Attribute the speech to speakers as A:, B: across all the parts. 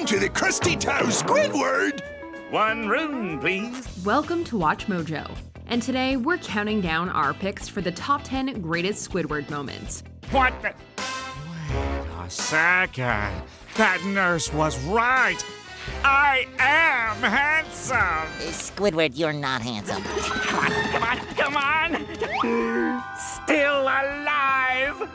A: Welcome to the Krusty Town Squidward!
B: One room, please.
C: Welcome to WatchMojo. And today we're counting down our picks for the top 10 greatest Squidward moments.
B: What the? Wait a second. That nurse was right. I am handsome.
D: Squidward, you're not handsome.
B: Come on. Still alive.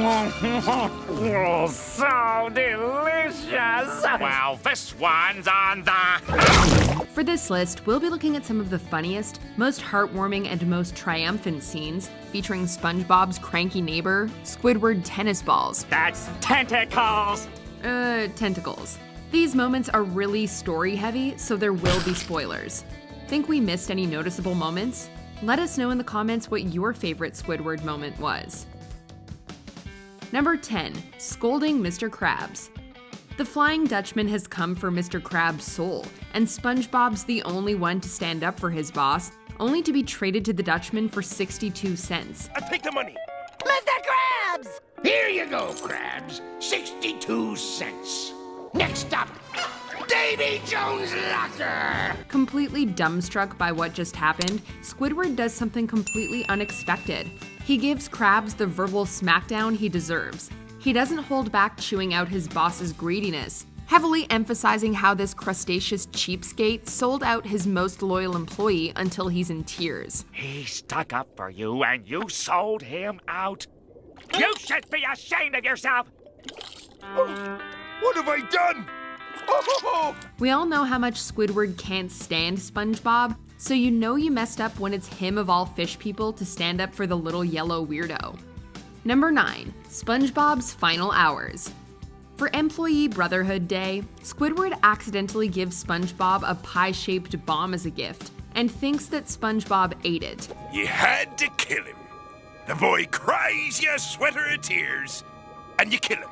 B: Oh, so delicious. Well, this one's on the...
C: For this list, we'll be looking at some of the funniest, most heartwarming, and most triumphant scenes featuring SpongeBob's cranky neighbor, Squidward tennis balls.
B: That's tentacles.
C: Tentacles. These moments are really story-heavy, so there will be spoilers. Think we missed any noticeable moments? Let us know in the comments what your favorite Squidward moment was. Number 10. Scolding Mr. Krabs. The Flying Dutchman has come for Mr. Krabs' soul, and SpongeBob's the only one to stand up for his boss, only to be traded to the Dutchman for 62 cents.
A: I take the money.
D: Mr. Krabs!
E: Here you go, Krabs. 62 cents. Next up, Davy Jones' locker.
C: Completely dumbstruck by what just happened, Squidward does something completely unexpected. He gives Krabs the verbal smackdown he deserves. He doesn't hold back chewing out his boss's greediness, heavily emphasizing how this crustaceous cheapskate sold out his most loyal employee until he's in tears.
B: He stuck up for you and you sold him out. You should be ashamed of yourself.
A: What have I done? Oh!
C: We all know how much Squidward can't stand SpongeBob, so you know you messed up when it's him of all fish people to stand up for the little yellow weirdo. Number 9. SpongeBob's final hours. For Employee Brotherhood Day, Squidward accidentally gives SpongeBob a pie-shaped bomb as a gift, and thinks that SpongeBob ate it.
A: You had to kill him. The boy cries you a sweater of tears, and you kill him.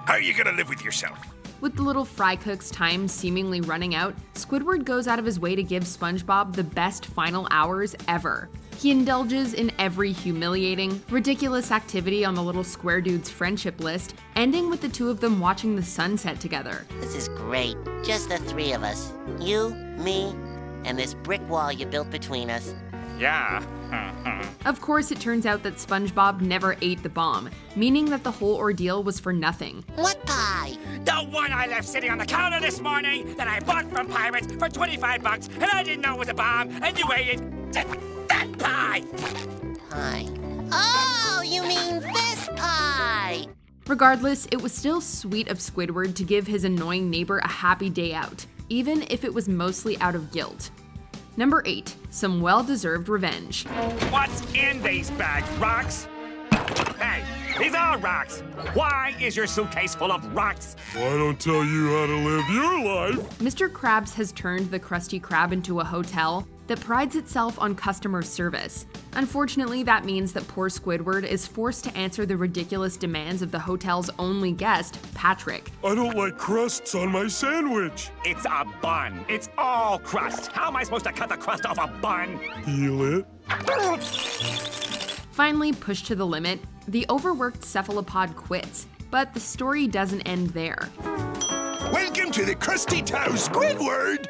A: How are you gonna live with yourself?
C: With the little fry cook's time seemingly running out, Squidward goes out of his way to give SpongeBob the best final hours ever. He indulges in every humiliating, ridiculous activity on the little square dude's friendship list, ending with the two of them watching the sunset together.
D: This is great. Just the three of us. You, me, and this brick wall you built between us.
B: Yeah.
C: Of course, it turns out that SpongeBob never ate the bomb, meaning that the whole ordeal was for nothing.
D: What pie?
B: The one I left sitting on the counter this morning that I bought from Pirates for 25 bucks, and I didn't know it was a bomb, and you ate it. That pie!
D: Pie. Oh, you mean this pie!
C: Regardless, it was still sweet of Squidward to give his annoying neighbor a happy day out, even if it was mostly out of guilt. Number 8. Some well-deserved revenge.
B: What's in these bags, rocks? Hey, these are rocks. Why is your suitcase full of rocks?
F: I don't tell you how to live your life.
C: Mr. Krabs has turned the Krusty Krab into a hotel that prides itself on customer service. Unfortunately, that means that poor Squidward is forced to answer the ridiculous demands of the hotel's only guest, Patrick.
F: I don't like crusts on my sandwich.
B: It's a bun. It's all crust. How am I supposed to cut the crust off a bun?
F: Peel it.
C: Finally pushed to the limit, the overworked cephalopod quits, but the story doesn't end there.
A: Welcome to the Krusty Town Squidward!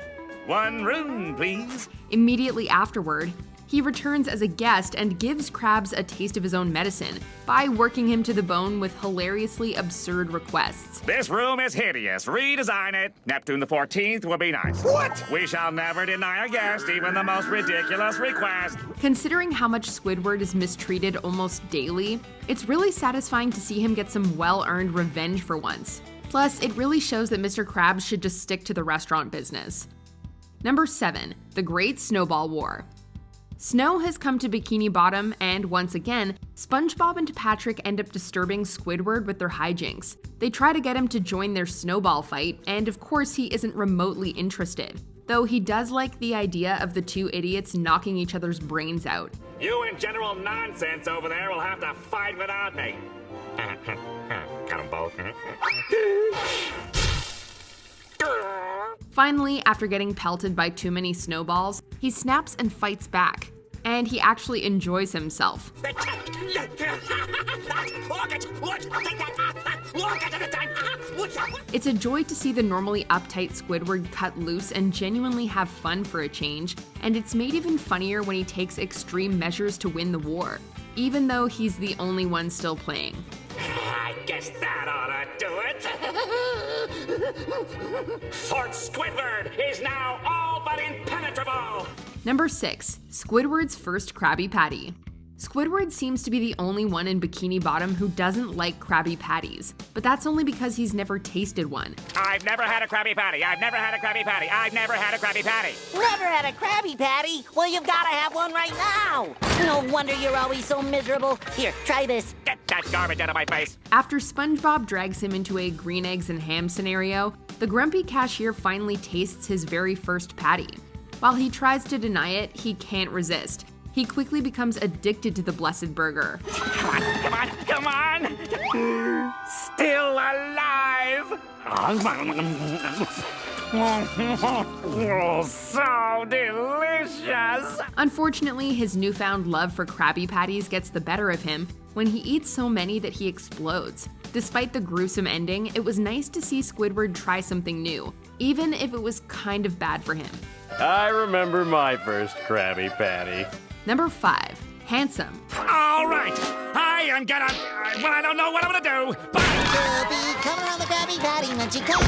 B: One room, please.
C: Immediately afterward, he returns as a guest and gives Krabs a taste of his own medicine by working him to the bone with hilariously absurd requests.
B: This room is hideous. Redesign it. Neptune the 14th will be nice.
A: What?
B: We shall never deny a guest even the most ridiculous request.
C: Considering how much Squidward is mistreated almost daily, it's really satisfying to see him get some well-earned revenge for once. Plus, it really shows that Mr. Krabs should just stick to the restaurant business. Number 7. The Great Snowball War. Snow has come to Bikini Bottom, and once again, SpongeBob and Patrick end up disturbing Squidward with their hijinks. They try to get him to join their snowball fight, and of course he isn't remotely interested, though he does like the idea of the two idiots knocking each other's brains out.
B: You and General Nonsense over there will have to fight without me. Got them both.
C: Finally, after getting pelted by too many snowballs, he snaps and fights back. And he actually enjoys himself. It's a joy to see the normally uptight Squidward cut loose and genuinely have fun for a change, and it's made even funnier when he takes extreme measures to win the war, even though he's the only one still playing.
B: I guess that ought to do it. Fort Squidward is now all but impenetrable.
C: Number 6. Squidward's first Krabby Patty. Squidward seems to be the only one in Bikini Bottom who doesn't like Krabby Patties, but that's only because he's never tasted one.
B: I've never had a Krabby Patty. I've never had a Krabby Patty. I've never had a Krabby Patty.
D: Never had a Krabby Patty? Well, you've got to have one right now. No wonder you're always so miserable. Here, try this.
B: Get that garbage out of my face.
C: After SpongeBob drags him into a green eggs and ham scenario, the grumpy cashier finally tastes his very first patty. While he tries to deny it, he can't resist. He quickly becomes addicted to the blessed burger.
B: Come on, come on, come on! Still alive! Oh, so delicious!
C: Unfortunately, his newfound love for Krabby Patties gets the better of him when he eats so many that he explodes. Despite the gruesome ending, it was nice to see Squidward try something new, even if it was kind of bad for him.
G: I remember my first Krabby Patty.
C: Number 5. Handsome.
B: All right, I am gonna... well, I don't know what I'm gonna do, but...
D: You'll be coming around the Krabby Patty when you come.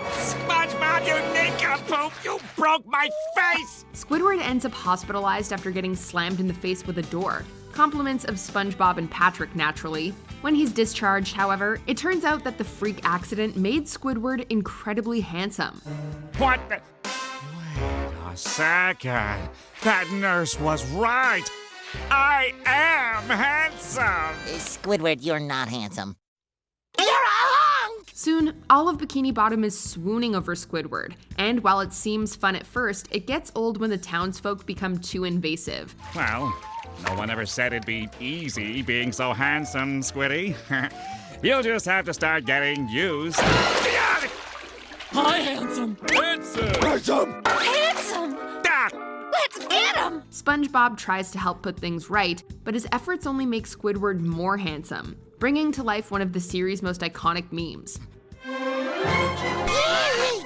B: SpongeBob, you nincompoop! You broke my face!
C: Squidward ends up hospitalized after getting slammed in the face with a door. Compliments of SpongeBob and Patrick, naturally. When he's discharged, however, it turns out that the freak accident made Squidward incredibly handsome.
B: What the... Wait a second. That nurse was right. I am handsome.
D: Squidward, you're not handsome. You're a hunk!
C: Soon, all of Bikini Bottom is swooning over Squidward, and while it seems fun at first, it gets old when the townsfolk become too invasive.
B: Well, no one ever said it'd be easy being so handsome, Squiddy. You'll just have to start getting used.
H: Hi, handsome.
F: Handsome!
H: Handsome!
B: Ah!
H: Let's get him!
C: SpongeBob tries to help put things right, but his efforts only make Squidward more handsome, bringing to life one of the series' most iconic memes.
D: Yay!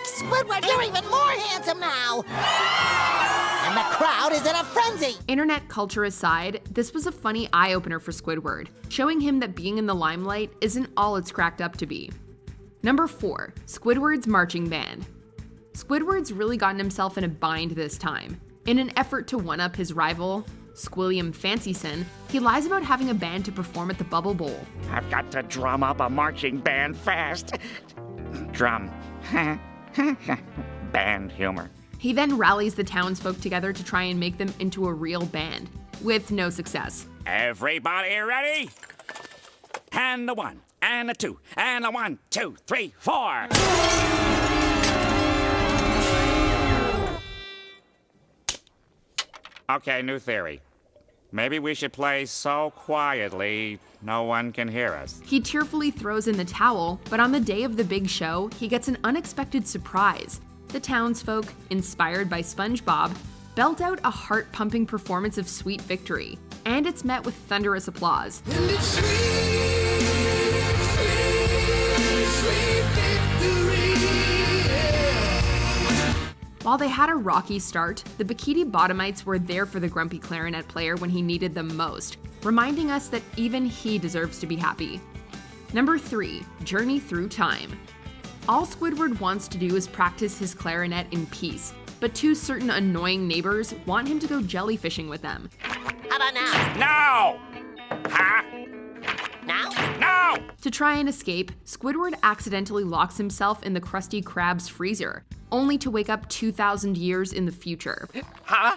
D: Squidward, you're even more handsome now! And the crowd is in a frenzy!
C: Internet culture aside, this was a funny eye-opener for Squidward, showing him that being in the limelight isn't all it's cracked up to be. Number 4. Squidward's marching band. Squidward's really gotten himself in a bind this time. In an effort to one-up his rival, Squilliam Fancyson, he lies about having a band to perform at the Bubble Bowl.
B: I've got to drum up a marching band fast. Drum. Band humor.
C: He then rallies the townsfolk together to try and make them into a real band, with no success.
B: Everybody ready? And a 1, and a 2, and a 1, 2, 3, 4. Okay, new theory. Maybe we should play so quietly no one can hear us.
C: He tearfully throws in the towel, but on the day of the big show, he gets an unexpected surprise. The townsfolk, inspired by SpongeBob, belt out a heart-pumping performance of Sweet Victory, and it's met with thunderous applause. While they had a rocky start, the Bikini Bottomites were there for the grumpy clarinet player when he needed them most, reminding us that even he deserves to be happy. Number 3. Journey Through Time. All Squidward wants to do is practice his clarinet in peace, but 2 certain annoying neighbors want him to go jellyfishing with them.
D: How about now?
B: No! Huh?
D: Now?
B: No!
C: To try and escape, Squidward accidentally locks himself in the Krusty Krab's freezer, only to wake up 2,000 years in the future.
B: Huh?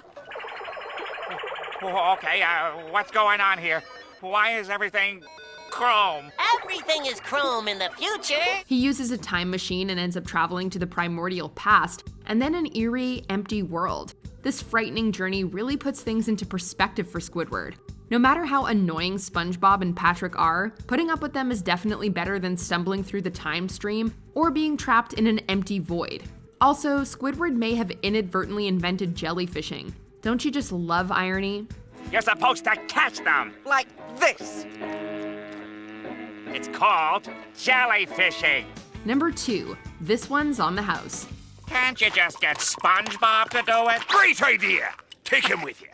B: Okay, what's going on here? Why is everything chrome?
D: Everything is chrome in the future!
C: He uses a time machine and ends up traveling to the primordial past, and then an eerie, empty world. This frightening journey really puts things into perspective for Squidward. No matter how annoying SpongeBob and Patrick are, putting up with them is definitely better than stumbling through the time stream or being trapped in an empty void. Also, Squidward may have inadvertently invented jellyfishing. Don't you just love irony?
B: You're supposed to catch them like this. It's called jellyfishing.
C: Number 2, this one's on the house.
B: Can't you just get SpongeBob to do it?
A: Great idea. Take him with you.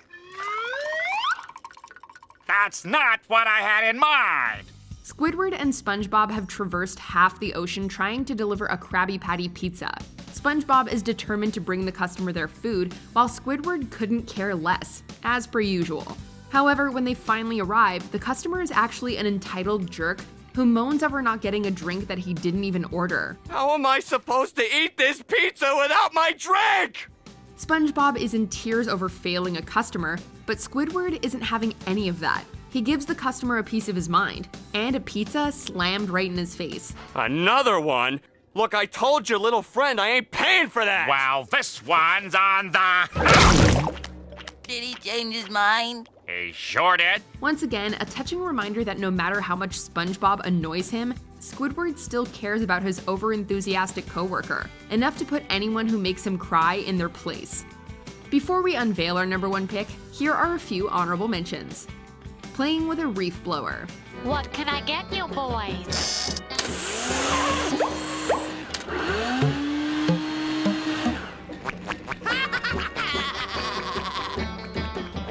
B: That's not what I had in mind.
C: Squidward and SpongeBob have traversed half the ocean trying to deliver a Krabby Patty pizza. SpongeBob is determined to bring the customer their food, while Squidward couldn't care less, as per usual. However, when they finally arrive, the customer is actually an entitled jerk who moans over not getting a drink that he didn't even order.
G: How am I supposed to eat this pizza without my drink?
C: SpongeBob is in tears over failing a customer, but Squidward isn't having any of that. He gives the customer a piece of his mind, and a pizza slammed right in his face.
G: Another one? Look, I told your little friend I ain't paying for that!
B: Well, this one's on the...
D: Did he change his mind?
B: He sure did.
C: Once again, a touching reminder that no matter how much SpongeBob annoys him, Squidward still cares about his overenthusiastic coworker, enough to put anyone who makes him cry in their place. Before we unveil our number 1 pick, here are a few honorable mentions. Playing with a Reef Blower.
H: What can I get you boys?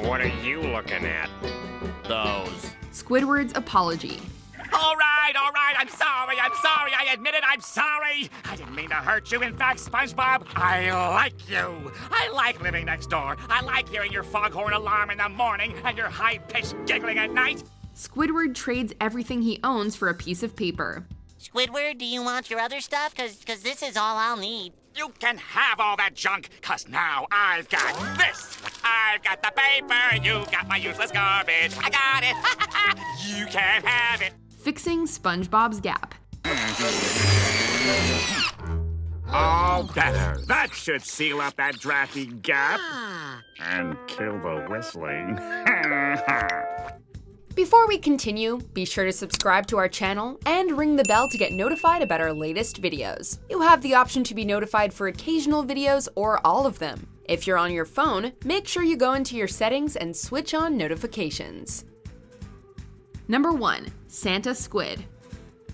B: What are you looking at?
G: Those.
C: Squidward's Apology.
B: All right, I'm sorry, I admit it, I'm sorry. I didn't mean to hurt you. In fact, SpongeBob, I like you. I like living next door. I like hearing your foghorn alarm in the morning and your high-pitched giggling at night.
C: Squidward trades everything he owns for a piece of paper.
D: Squidward, do you want your other stuff? Cause this is all I'll need.
B: You can have all that junk, 'cause now I've got this. I've got the paper, you got my useless garbage. I got it, you can have it.
C: Fixing SpongeBob's Gap.
B: All better. That should seal up that drafty gap. And kill the whistling.
C: Before we continue, be sure to subscribe to our channel and ring the bell to get notified about our latest videos. You have the option to be notified for occasional videos or all of them. If you're on your phone, make sure you go into your settings and switch on notifications. Number 1, Santa Squid.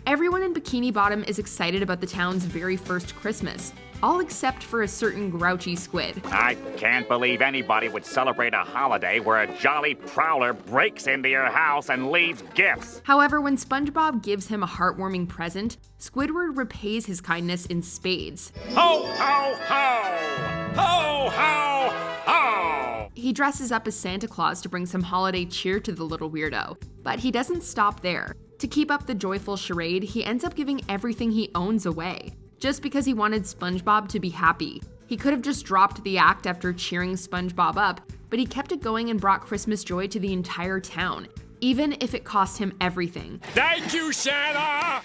C: Everyone in Bikini Bottom is excited about the town's very first Christmas, all except for a certain grouchy squid.
B: I can't believe anybody would celebrate a holiday where a jolly prowler breaks into your house and leaves gifts.
C: However, when SpongeBob gives him a heartwarming present, Squidward repays his kindness in spades.
B: Ho, ho, ho! Ho, ho, ho!
C: He dresses up as Santa Claus to bring some holiday cheer to the little weirdo, but he doesn't stop there. To keep up the joyful charade, he ends up giving everything he owns away, just because he wanted SpongeBob to be happy. He could have just dropped the act after cheering SpongeBob up, but he kept it going and brought Christmas joy to the entire town, even if it cost him everything.
B: Thank you, Santa!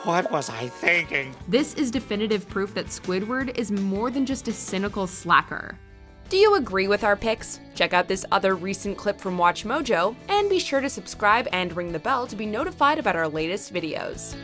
B: What was I thinking?
C: This is definitive proof that Squidward is more than just a cynical slacker. Do you agree with our picks? Check out this other recent clip from WatchMojo, and be sure to subscribe and ring the bell to be notified about our latest videos.